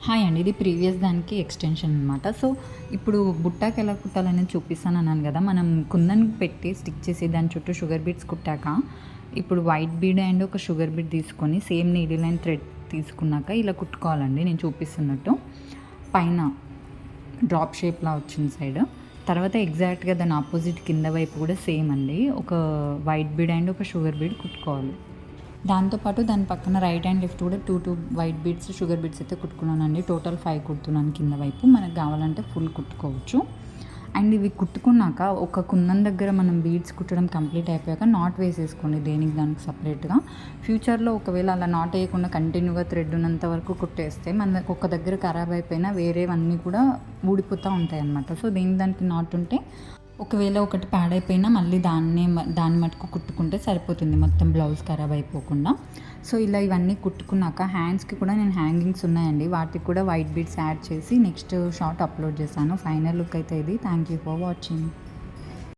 Hi అండి. ఇది previous దానికి ఎక్స్‌టెన్షన్ అనమాట. సో, ఇప్పుడు బుట్టాకి ఎలా కుట్టాలనేది చూపిస్తానన్నాను గదా! మనం కుందన్ పెట్టి స్టిక్ చేసి దాని చుట్టూ షుగర్ బీడ్స్ కుట్టాక, ఇప్పుడు వైట్ బీడ్ అండ్ ఒక షుగర్ బీడ్ తీసుకొని సేమ్ నీడిల్ అండ్ థ్రెడ్ తీసుకున్నాక ఇలా కుట్టుకోవాలండి నేను చూపిస్తున్నట్టు. పైన డ్రాప్ షేప్‌లా వచ్చిన సైడ్. తర్వాత ఎగ్జాక్ట్‌గా దాని అపోజిట్ కింద వైపు కూడా సేమ్ అండి. ఒక వైట్ బీడ్ అండ్ ఒక షుగర్ బీడ్ కుట్టుకోవాలి. దాంతోపాటు దాని పక్కన రైట్ అండ్ లెఫ్ట్ కూడా 2 వైట్ బీడ్స్, షుగర్ బీడ్స్ అయితే కుట్టుకున్నానండి. టోటల్ 5 కుడుతున్నాను కింద వైపు. మనకు కావాలంటే ఫుల్ కుట్టుకోవచ్చు. అండ్ ఇవి కుట్టుకున్నాక ఒక కుందన్ దగ్గర మనం బీడ్స్ కుట్టడం కంప్లీట్ అయిపోయాక నాట్ వేసేసుకోండి దేనికి దానికి సపరేట్‌గా. ఫ్యూచర్‌లో ఒకవేళ అలా నాట్ వేయకుండా కంటిన్యూగా థ్రెడ్ ఉన్నంత వరకు కుట్టేస్తే మనకు ఒక దగ్గర ఖరాబ్ అయిపోయినా వేరేవన్నీ కూడా ఊడిపోతూ ఉంటాయన్నమాట. సో, దేనికి దానికి నాట్ ఉంటే ఒకవేళ ఒకటి పాడైపోయినా మళ్ళీ దాన్ని మటుకు కుట్టుకుంటే సరిపోతుంది మొత్తం బ్లౌజ్ ఖరాబ్ అయిపోకుండా. సో, ఇలా ఇవన్నీ కుట్టుకున్నాక హ్యాండ్స్‌కి కూడా నేను హ్యాంగింగ్స్ ఉన్నాయండి. వాటికి కూడా వైట్ బీడ్స్ యాడ్ చేసి నెక్స్ట్ షాట్ అప్లోడ్ చేశాను. ఫైనల్ లుక్ అయితే ఇది. Thank you for watching.